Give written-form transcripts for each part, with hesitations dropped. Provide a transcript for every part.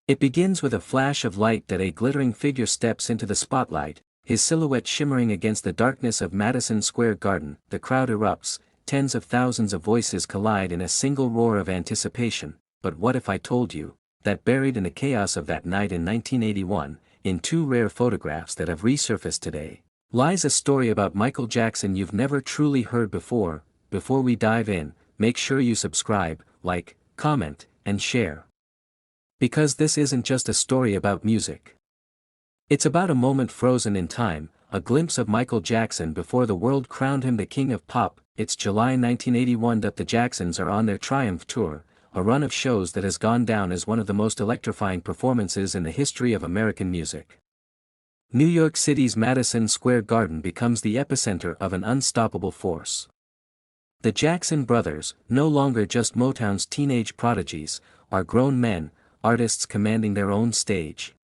It begins with a flash of light that a glittering figure steps into the spotlight, his silhouette shimmering against the darkness of Madison Square Garden. The crowd erupts, tens of thousands of voices collide in a single roar of anticipation. But what if I told you that buried in the chaos of that night in 1981, in two rare photographs that have resurfaced today, lies a story about Michael Jackson you've never truly heard before? Before we dive in, make sure you subscribe, like, comment, and share. Because this isn't just a story about music. It's about a moment frozen in time, a glimpse of Michael Jackson before the world crowned him the king of pop. It's July 1981 that the Jacksons are on their Triumph Tour, a run of shows that has gone down as one of the most electrifying performances in the history of American music. New York City's Madison Square Garden becomes the epicenter of an unstoppable force. The Jackson brothers, no longer just Motown's teenage prodigies, are grown men, artists commanding their own stage.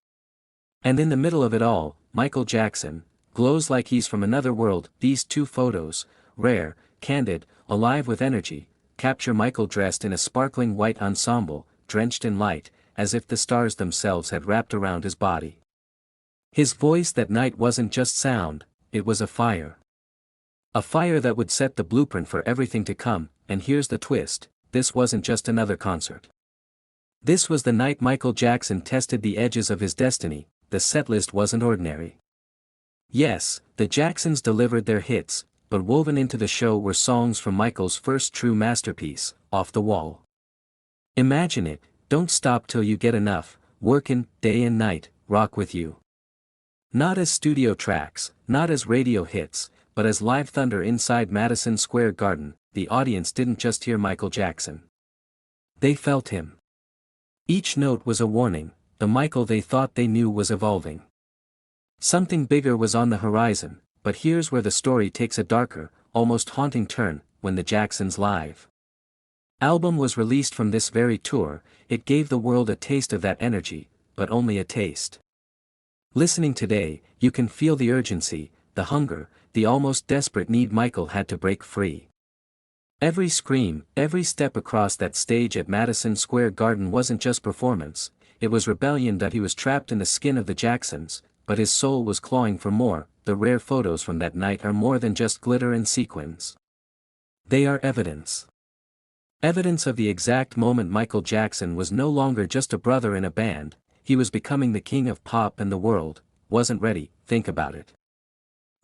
And in the middle of it all, Michael Jackson glows like he's from another world. These two photos, rare, candid, alive with energy, capture Michael dressed in a sparkling white ensemble, drenched in light, as if the stars themselves had wrapped around his body. His voice that night wasn't just sound, it was a fire. A fire that would set the blueprint for everything to come. And here's the twist, this wasn't just another concert. This was the night Michael Jackson tested the edges of his destiny. The setlist wasn't ordinary. Yes, the Jacksons delivered their hits, but woven into the show were songs from Michael's first true masterpiece, Off the Wall. Imagine it, Don't Stop Till You Get Enough, Workin Day and Night, Rock With You. Not as studio tracks, not as radio hits, but as live thunder inside Madison Square Garden. The audience didn't just hear Michael Jackson. They felt him. Each note was a warning, the Michael they thought they knew was evolving. Something bigger was on the horizon, but here's where the story takes a darker, almost haunting turn. When the Jacksons' live album was released from this very tour, it gave the world a taste of that energy, but only a taste. Listening today, you can feel the urgency, the hunger, the almost desperate need Michael had to break free. Every scream, every step across that stage at Madison Square Garden wasn't just performance, it was rebellion. That he was trapped in the skin of the Jacksons, but his soul was clawing for more. The rare photos from that night are more than just glitter and sequins. They are evidence. Evidence of the exact moment Michael Jackson was no longer just a brother in a band, he was becoming the king of pop, and the world wasn't ready. Think about it.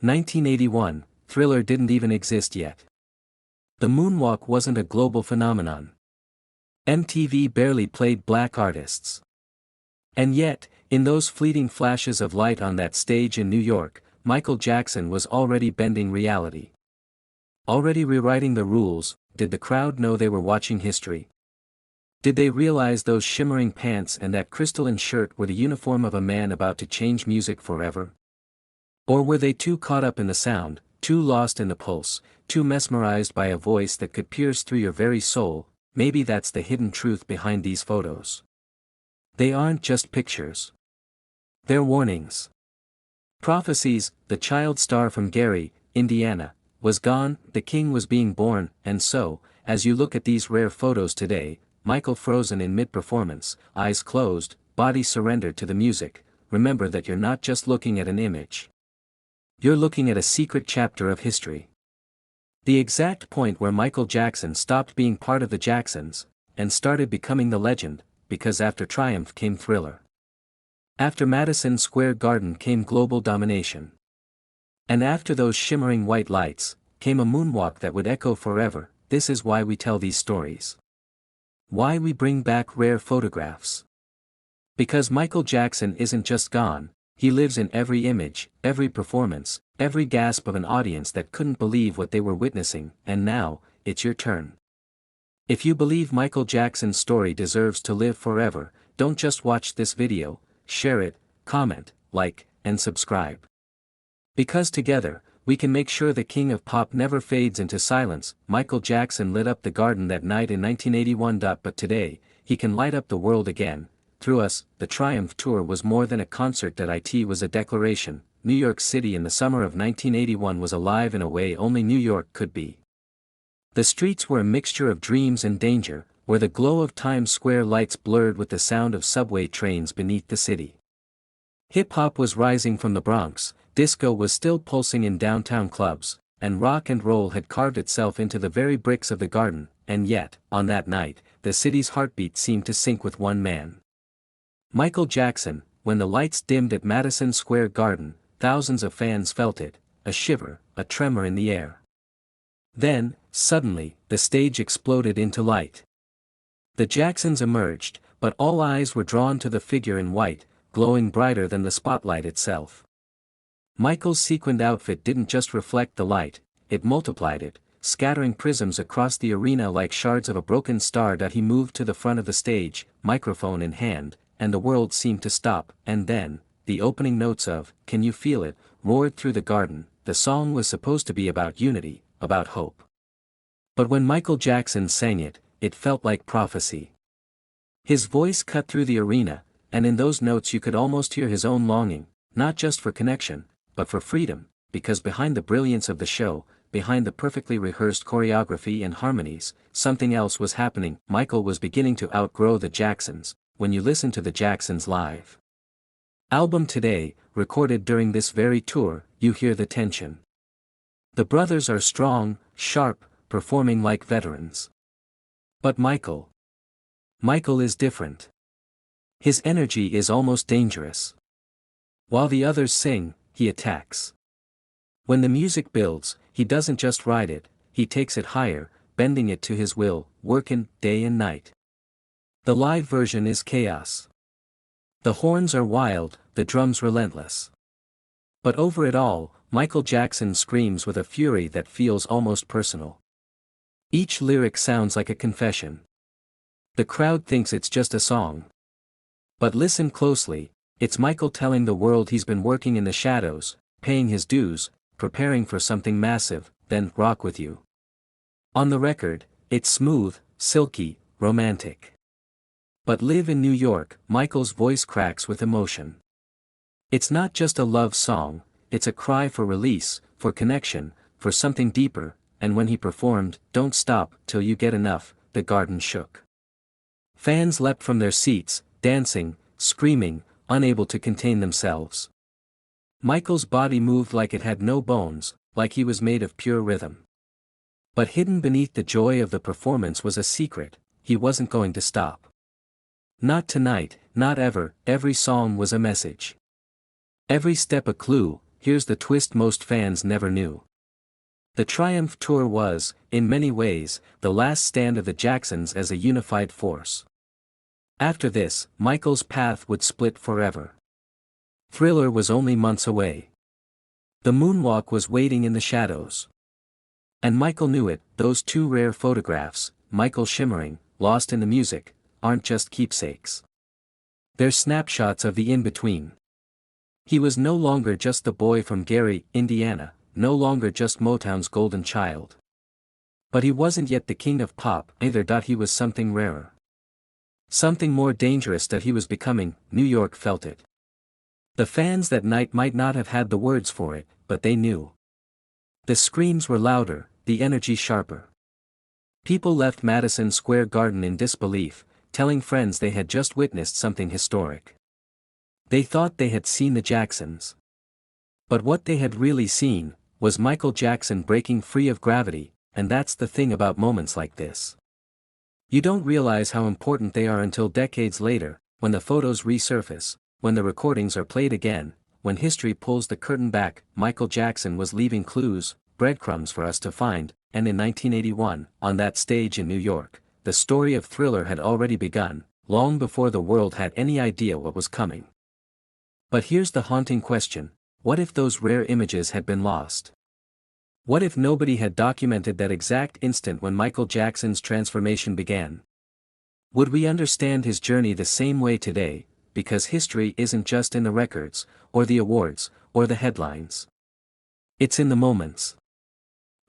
1981, Thriller didn't even exist yet. The moonwalk wasn't a global phenomenon. MTV barely played black artists. And yet, in those fleeting flashes of light on that stage in New York, Michael Jackson was already bending reality. Already rewriting the rules. Did the crowd know they were watching history? Did they realize those shimmering pants and that crystalline shirt were the uniform of a man about to change music forever? Or were they too caught up in the sound, too lost in the pulse, too mesmerized by a voice that could pierce through your very soul? Maybe that's the hidden truth behind these photos. They aren't just pictures. They're warnings. Prophecies. The child star from Gary, Indiana, was gone, the king was being born. And so, as you look at these rare photos today, Michael frozen in mid-performance, eyes closed, body surrendered to the music, remember that you're not just looking at an image. You're looking at a secret chapter of history. The exact point where Michael Jackson stopped being part of the Jacksons, and started becoming the legend, because after Triumph came Thriller. After Madison Square Garden came global domination. And after those shimmering white lights, came a moonwalk that would echo forever. This is why we tell these stories. Why we bring back rare photographs. Because Michael Jackson isn't just gone, he lives in every image, every performance, every gasp of an audience that couldn't believe what they were witnessing. And now, it's your turn. If you believe Michael Jackson's story deserves to live forever, don't just watch this video, share it, comment, like, and subscribe. Because together, we can make sure the king of pop never fades into silence. Michael Jackson lit up the garden that night in 1981. But today, he can light up the world again, through us. The Triumph Tour was more than a concert. It was a declaration. New York City in the summer of 1981 was alive in a way only New York could be. The streets were a mixture of dreams and danger, where the glow of Times Square lights blurred with the sound of subway trains beneath the city. Hip-hop was rising from the Bronx, disco was still pulsing in downtown clubs, and rock and roll had carved itself into the very bricks of the garden, and yet, on that night, the city's heartbeat seemed to sync with one man. Michael Jackson. When the lights dimmed at Madison Square Garden, thousands of fans felt it, a shiver, a tremor in the air. Then, suddenly, the stage exploded into light. The Jacksons emerged, but all eyes were drawn to the figure in white, glowing brighter than the spotlight itself. Michael's sequined outfit didn't just reflect the light, it multiplied it, scattering prisms across the arena like shards of a broken star. He moved to the front of the stage, microphone in hand, and the world seemed to stop, and then, the opening notes of "Can You Feel It" roared through the garden. The song was supposed to be about unity, about hope. But when Michael Jackson sang it, it felt like prophecy. His voice cut through the arena, and in those notes you could almost hear his own longing, not just for connection, but for freedom, because behind the brilliance of the show, behind the perfectly rehearsed choreography and harmonies, something else was happening. Michael was beginning to outgrow the Jacksons. When you listen to the Jacksons' live album today, recorded during this very tour, you hear the tension. The brothers are strong, sharp, performing like veterans. But Michael is different. His energy is almost dangerous. While the others sing, he attacks. When the music builds, he doesn't just ride it, he takes it higher, bending it to his will. Workin Day and Night. The live version is chaos. The horns are wild, the drums relentless. But over it all, Michael Jackson screams with a fury that feels almost personal. Each lyric sounds like a confession. The crowd thinks it's just a song. But listen closely, it's Michael telling the world he's been working in the shadows, paying his dues, preparing for something massive, then rock with you. On the record, it's smooth, silky, romantic. But Live in New York, Michael's voice cracks with emotion. It's not just a love song, it's a cry for release, for connection, for something deeper, and when he performed Don't Stop Till You Get Enough, the garden shook. Fans leapt from their seats, dancing, screaming, unable to contain themselves. Michael's body moved like it had no bones, like he was made of pure rhythm. But hidden beneath the joy of the performance was a secret: he wasn't going to stop. Not tonight, not ever. Every song was a message. Every step a clue. Here's the twist most fans never knew. The Triumph Tour was, in many ways, the last stand of the Jacksons as a unified force. After this, Michael's path would split forever. Thriller was only months away. The moonwalk was waiting in the shadows. And Michael knew it. Those two rare photographs, Michael shimmering, lost in the music, aren't just keepsakes. They're snapshots of the in-between. He was no longer just the boy from Gary, Indiana, no longer just Motown's golden child. But he wasn't yet the king of pop either. He was something rarer. Something more dangerous that he was becoming. New York felt it. The fans that night might not have had the words for it, but they knew. The screams were louder, the energy sharper. People left Madison Square Garden in disbelief, telling friends they had just witnessed something historic. They thought they had seen the Jacksons. But what they had really seen was Michael Jackson breaking free of gravity, and that's the thing about moments like this. You don't realize how important they are until decades later, when the photos resurface, when the recordings are played again, when history pulls the curtain back. Michael Jackson was leaving clues, breadcrumbs for us to find, and in 1981, on that stage in New York, the story of Thriller had already begun, long before the world had any idea what was coming. But here's the haunting question: what if those rare images had been lost? What if nobody had documented that exact instant when Michael Jackson's transformation began? Would we understand his journey the same way today, because history isn't just in the records, or the awards, or the headlines? It's in the moments.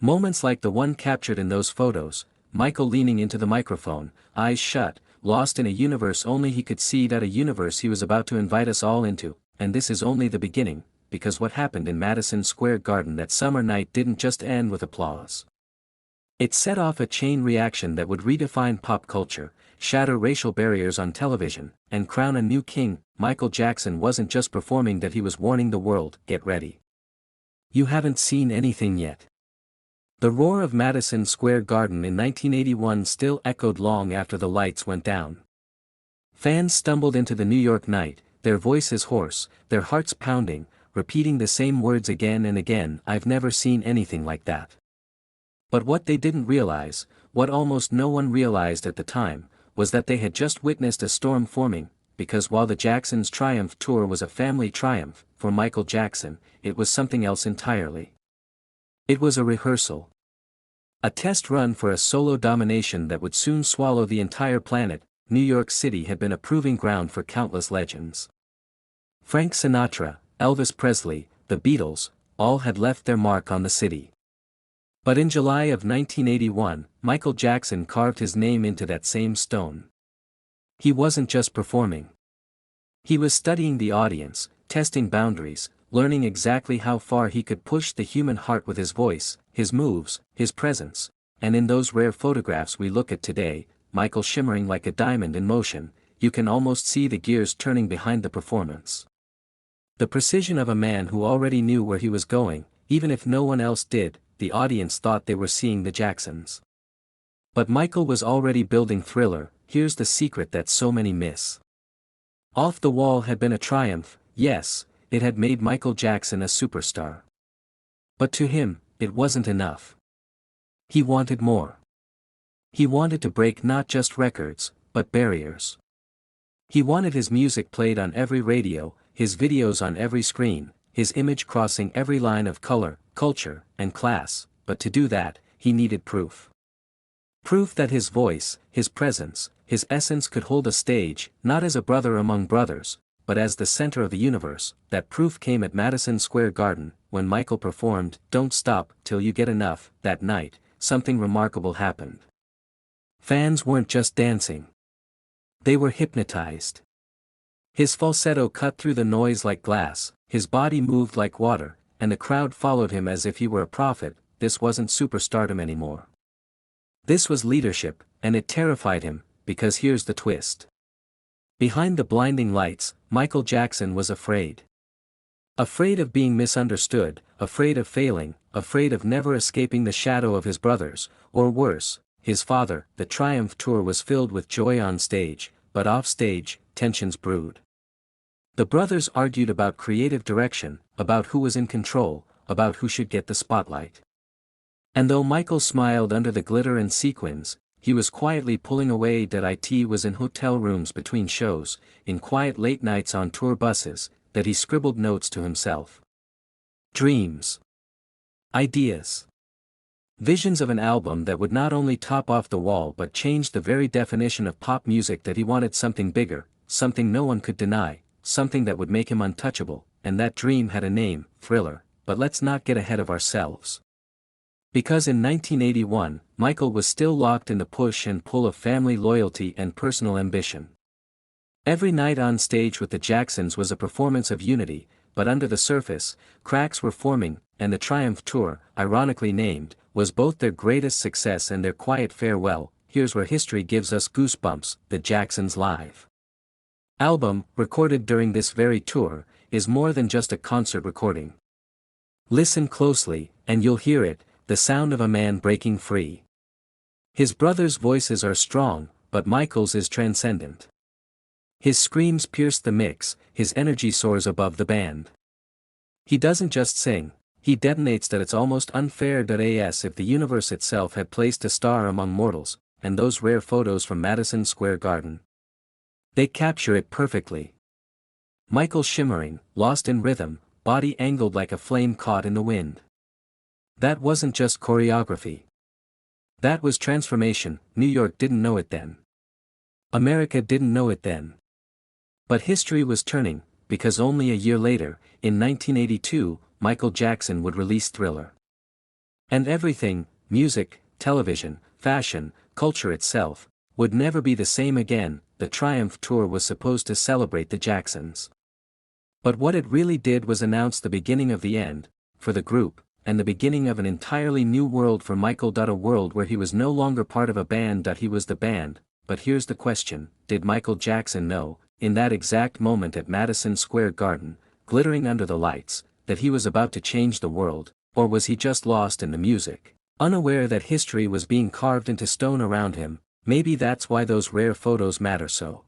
Moments like the one captured in those photos, Michael leaning into the microphone, eyes shut, lost in a universe only he could see, that a universe he was about to invite us all into. And this is only the beginning, because what happened in Madison Square Garden that summer night didn't just end with applause. It set off a chain reaction that would redefine pop culture, shatter racial barriers on television, and crown a new king. Michael Jackson wasn't just performing, that he was warning the world, get ready. You haven't seen anything yet. The roar of Madison Square Garden in 1981 still echoed long after the lights went down. Fans stumbled into the New York night, their voices hoarse, their hearts pounding, repeating the same words again and again, "I've never seen anything like that." But what they didn't realize, what almost no one realized at the time, was that they had just witnessed a storm forming, because while the Jacksons' Triumph Tour was a family triumph, for Michael Jackson, it was something else entirely. It was a rehearsal. A test run for a solo domination that would soon swallow the entire planet. New York City had been a proving ground for countless legends. Frank Sinatra, Elvis Presley, the Beatles, all had left their mark on the city. But in July of 1981, Michael Jackson carved his name into that same stone. He wasn't just performing. He was studying the audience, testing boundaries, learning exactly how far he could push the human heart with his voice, his moves, his presence, and in those rare photographs we look at today, Michael shimmering like a diamond in motion, you can almost see the gears turning behind the performance. The precision of a man who already knew where he was going, even if no one else did. The audience thought they were seeing the Jacksons. But Michael was already building Thriller. Here's the secret that so many miss. Off the Wall had been a triumph, yes, it had made Michael Jackson a superstar. But to him, it wasn't enough. He wanted more. He wanted to break not just records, but barriers. He wanted his music played on every radio, his videos on every screen, his image crossing every line of color, culture, and class, but to do that, he needed proof. Proof that his voice, his presence, his essence could hold a stage, not as a brother among brothers, but as the center of the universe. That proof came at Madison Square Garden, when Michael performed "Don't Stop Till You Get Enough." That night, something remarkable happened. Fans weren't just dancing. They were hypnotized. His falsetto cut through the noise like glass, his body moved like water, and the crowd followed him as if he were a prophet. This wasn't superstardom anymore. This was leadership, and it terrified him, because here's the twist. Behind the blinding lights, Michael Jackson was afraid. Afraid of being misunderstood, afraid of failing, afraid of never escaping the shadow of his brothers, or worse, his father. The Triumph Tour was filled with joy on stage, but off stage, tensions brewed. The brothers argued about creative direction, about who was in control, about who should get the spotlight. And though Michael smiled under the glitter and sequins, he was quietly pulling away. It was in hotel rooms between shows, in quiet late nights on tour buses, that he scribbled notes to himself. Dreams. Ideas. Visions of an album that would not only top off the wall but change the very definition of pop music. That he wanted something bigger, something no one could deny, something that would make him untouchable, and that dream had a name, Thriller. But let's not get ahead of ourselves. Because in 1981, Michael was still locked in the push and pull of family loyalty and personal ambition. Every night on stage with the Jacksons was a performance of unity, but under the surface, cracks were forming, and the Triumph Tour, ironically named, was both their greatest success and their quiet farewell. Here's where history gives us goosebumps. The Jacksons' live album, recorded during this very tour, is more than just a concert recording. Listen closely, and you'll hear it, the sound of a man breaking free. His brothers' voices are strong, but Michael's is transcendent. His screams pierce the mix, his energy soars above the band. He doesn't just sing, he detonates that it's almost unfair. As if the universe itself had placed a star among mortals, and those rare photos from Madison Square Garden. They capture it perfectly. Michael shimmering, lost in rhythm, body angled like a flame caught in the wind. That wasn't just choreography. That was transformation. New York didn't know it then. America didn't know it then. But history was turning, because only a year later, in 1982, Michael Jackson would release Thriller. And everything, music, television, fashion, culture itself, would never be the same again. The Triumph Tour was supposed to celebrate the Jacksons. But what it really did was announce the beginning of the end, for the group, and the beginning of an entirely new world for Michael. A world where he was no longer part of a band. He was the band, but here's the question: did Michael Jackson know, in that exact moment at Madison Square Garden, glittering under the lights, that he was about to change the world, or was he just lost in the music, unaware that history was being carved into stone around him? Maybe that's why those rare photos matter so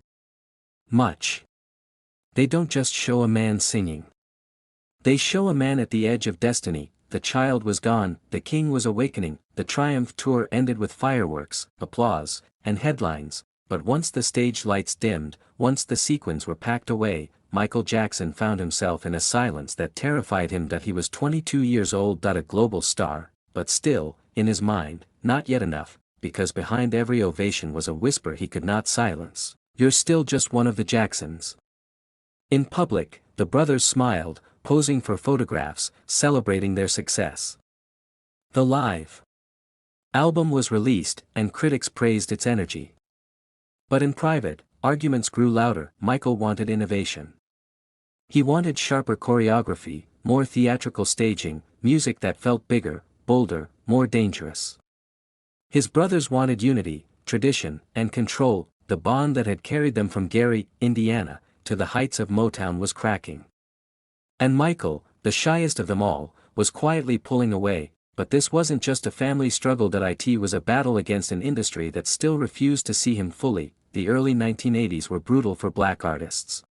much. They don't just show a man singing. They show a man at the edge of destiny. The child was gone, the king was awakening. The Triumph tour ended with fireworks, applause, and headlines, but once the stage lights dimmed, once the sequins were packed away, Michael Jackson found himself in a silence that terrified him. He was 22 years old. A global star, but still, in his mind, not yet enough, because behind every ovation was a whisper he could not silence: "You're still just one of the Jacksons." In public, the brothers smiled, posing for photographs, celebrating their success. The live album was released, and critics praised its energy. But in private, arguments grew louder. Michael wanted innovation. He wanted sharper choreography, more theatrical staging, music that felt bigger, bolder, more dangerous. His brothers wanted unity, tradition, and control. The bond that had carried them from Gary, Indiana, to the heights of Motown was cracking. And Michael, the shyest of them all, was quietly pulling away. But this wasn't just a family struggle. It was a battle against an industry that still refused to see him fully. The early 1980s were brutal for black artists.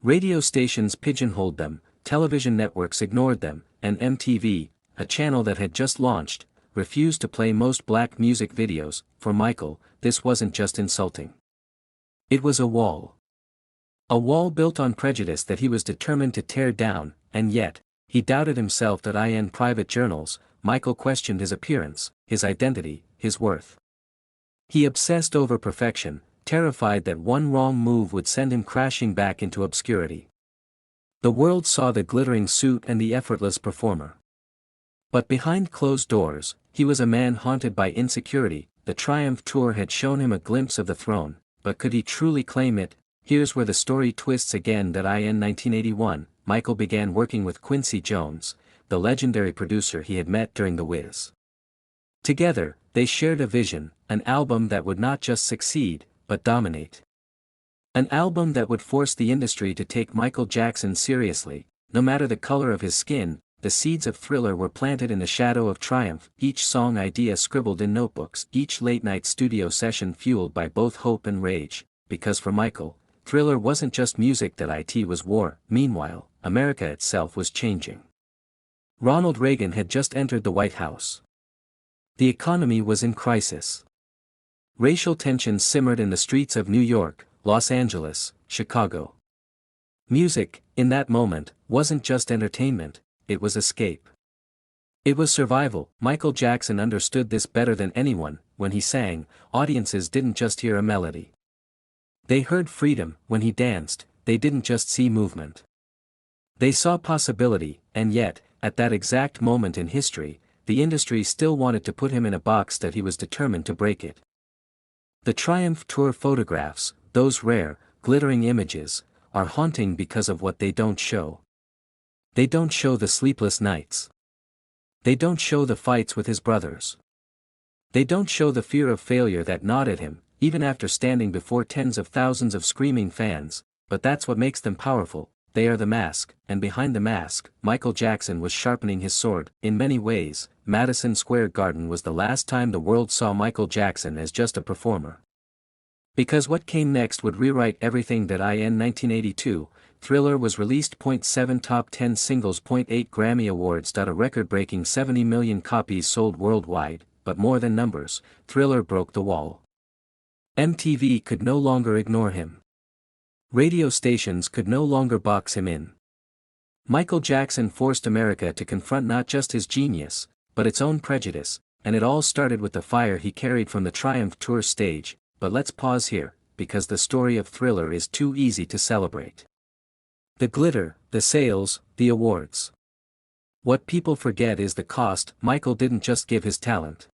Radio stations pigeonholed them, television networks ignored them, and MTV, a channel that had just launched, refused to play most black music videos. For Michael, this wasn't just insulting. It was a wall. A wall built on prejudice that he was determined to tear down, and yet, he doubted himself. In private journals, Michael questioned his appearance, his identity, his worth. He obsessed over perfection, terrified that one wrong move would send him crashing back into obscurity. The world saw the glittering suit and the effortless performer. But behind closed doors, he was a man haunted by insecurity. The Triumph tour had shown him a glimpse of the throne, but could he truly claim it? Here's where the story twists again. In 1981, Michael began working with Quincy Jones, the legendary producer he had met during The Wiz. Together, they shared a vision, an album that would not just succeed, but dominate. An album that would force the industry to take Michael Jackson seriously. No matter the color of his skin, the seeds of Thriller were planted in the shadow of Triumph. Each song idea scribbled in notebooks, each late-night studio session fueled by both hope and rage. Because for Michael, Thriller wasn't just music. It was war. Meanwhile, America itself was changing. Ronald Reagan had just entered the White House. The economy was in crisis. Racial tensions simmered in the streets of New York, Los Angeles, Chicago. Music, in that moment, wasn't just entertainment, it was escape. It was survival. Michael Jackson understood this better than anyone. When he sang, audiences didn't just hear a melody. They heard freedom. When he danced, they didn't just see movement. They saw possibility, and yet, at that exact moment in history, the industry still wanted to put him in a box. He was determined to break it. The Triumph tour photographs, those rare, glittering images, are haunting because of what they don't show. They don't show the sleepless nights. They don't show the fights with his brothers. They don't show the fear of failure that gnawed at him, even after standing before tens of thousands of screaming fans. But that's what makes them powerful. They are the mask, and behind the mask, Michael Jackson was sharpening his sword. In many ways, Madison Square Garden was the last time the world saw Michael Jackson as just a performer. Because what came next would rewrite everything. In 1982, Thriller was released. 7 top 10 singles. 8 Grammy Awards. A record-breaking 70 million copies sold worldwide. But more than numbers, Thriller broke the wall. MTV could no longer ignore him. Radio stations could no longer box him in. Michael Jackson forced America to confront not just his genius, but its own prejudice, and it all started with the fire he carried from the Triumph tour stage. But let's pause here, because the story of Thriller is too easy to celebrate. The glitter, the sales, the awards. What people forget is the cost. Michael didn't just give his talent.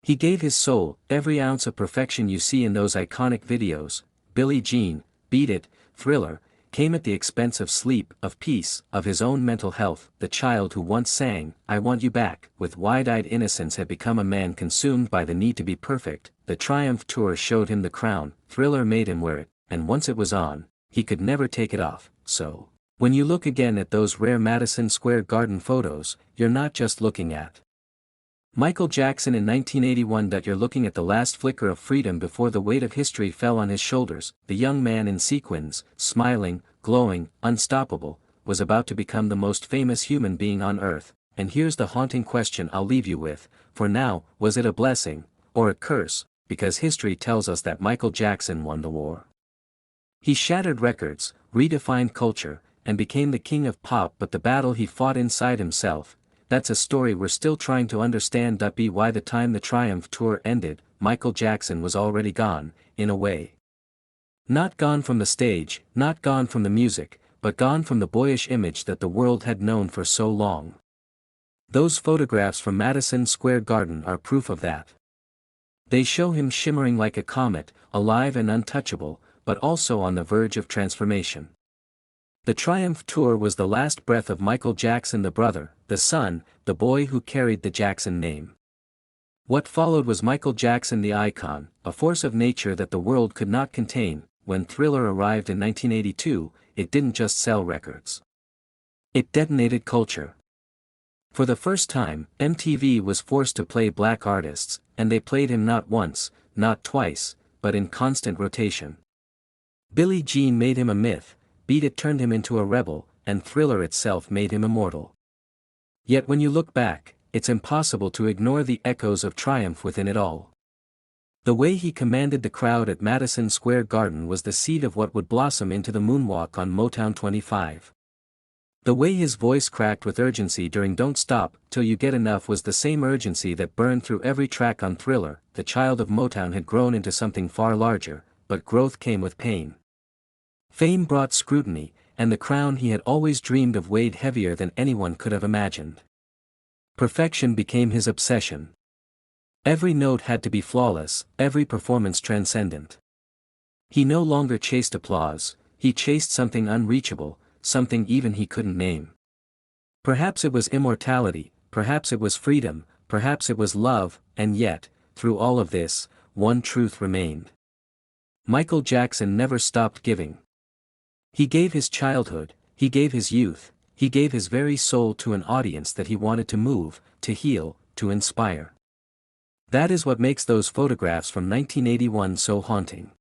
He gave his soul. Every ounce of perfection you see in those iconic videos, Billie Jean, Beat It, Thriller, came at the expense of sleep, of peace, of his own mental health. The child who once sang, "I Want You Back," with wide-eyed innocence had become a man consumed by the need to be perfect. The Triumph Tour showed him the crown, Thriller made him wear it, and once it was on, he could never take it off. So, when you look again at those rare Madison Square Garden photos, you're not just looking at Michael Jackson in 1981. You're looking at the last flicker of freedom before the weight of history fell on his shoulders. The young man in sequins, smiling, glowing, unstoppable, was about to become the most famous human being on earth. And here's the haunting question I'll leave you with, for now: was it a blessing, or a curse? Because history tells us that Michael Jackson won the war. He shattered records, redefined culture, and became the king of pop. But the battle he fought inside himself, that's a story we're still trying to understand. By the time the Triumph Tour ended, Michael Jackson was already gone, in a way. Not gone from the stage, not gone from the music, but gone from the boyish image that the world had known for so long. Those photographs from Madison Square Garden are proof of that. They show him shimmering like a comet, alive and untouchable, but also on the verge of transformation. The Triumph Tour was the last breath of Michael Jackson, the brother, the son, the boy who carried the Jackson name. What followed was Michael Jackson the icon, a force of nature that the world could not contain. When Thriller arrived in 1982, it didn't just sell records. It detonated culture. For the first time, MTV was forced to play black artists, and they played him not once, not twice, but in constant rotation. Billie Jean made him a myth, Beat It turned him into a rebel, and Thriller itself made him immortal. Yet when you look back, it's impossible to ignore the echoes of triumph within it all. The way he commanded the crowd at Madison Square Garden was the seed of what would blossom into the moonwalk on Motown 25. The way his voice cracked with urgency during Don't Stop Till You Get Enough was the same urgency that burned through every track on Thriller. The child of Motown had grown into something far larger, but growth came with pain. Fame brought scrutiny, and the crown he had always dreamed of weighed heavier than anyone could have imagined. Perfection became his obsession. Every note had to be flawless, every performance transcendent. He no longer chased applause, he chased something unreachable, something even he couldn't name. Perhaps it was immortality, perhaps it was freedom, perhaps it was love, and yet, through all of this, one truth remained. Michael Jackson never stopped giving. He gave his childhood, he gave his youth, he gave his very soul to an audience that he wanted to move, to heal, to inspire. That is what makes those photographs from 1981 so haunting.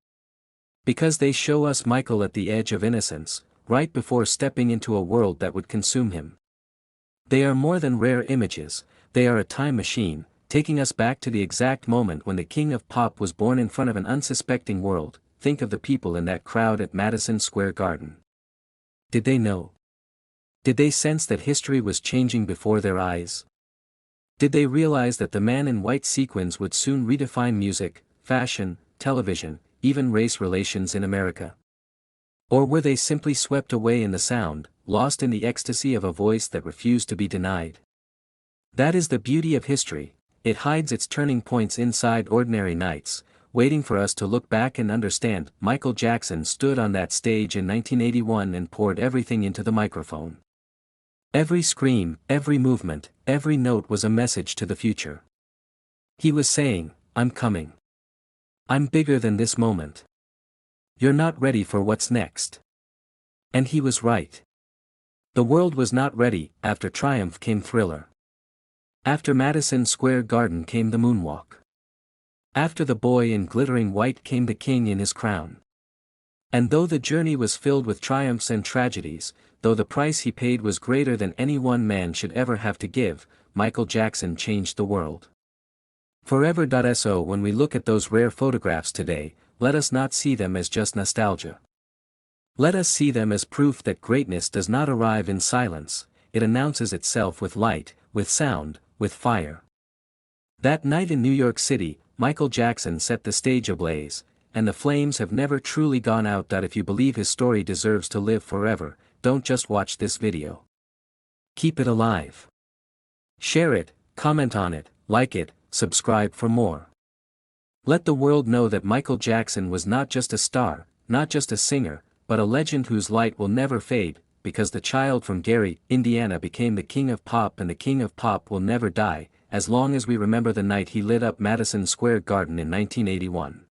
Because they show us Michael at the edge of innocence, right before stepping into a world that would consume him. They are more than rare images, they are a time machine, taking us back to the exact moment when the king of pop was born in front of an unsuspecting world. Think of the people in that crowd at Madison Square Garden. Did they know? Did they sense that history was changing before their eyes? Did they realize that the man in white sequins would soon redefine music, fashion, television, even race relations in America? Or were they simply swept away in the sound, lost in the ecstasy of a voice that refused to be denied? That is the beauty of history, it hides its turning points inside ordinary nights, waiting for us to look back and understand. Michael Jackson stood on that stage in 1981 and poured everything into the microphone. Every scream, every movement, every note was a message to the future. He was saying, "I'm coming. I'm bigger than this moment. You're not ready for what's next." And he was right. The world was not ready. After Triumph came Thriller. After Madison Square Garden came the moonwalk. After the boy in glittering white came the king in his crown. And though the journey was filled with triumphs and tragedies, though the price he paid was greater than any one man should ever have to give, Michael Jackson changed the world forever. So when we look at those rare photographs today, let us not see them as just nostalgia. Let us see them as proof that greatness does not arrive in silence, it announces itself with light, with sound, with fire. That night in New York City, Michael Jackson set the stage ablaze, and the flames have never truly gone out. If you believe his story deserves to live forever, don't just watch this video. Keep it alive. Share it, comment on it, like it, subscribe for more. Let the world know that Michael Jackson was not just a star, not just a singer, but a legend whose light will never fade, because the child from Gary, Indiana became the king of pop, and the king of pop will never die, as long as we remember the night he lit up Madison Square Garden in 1981.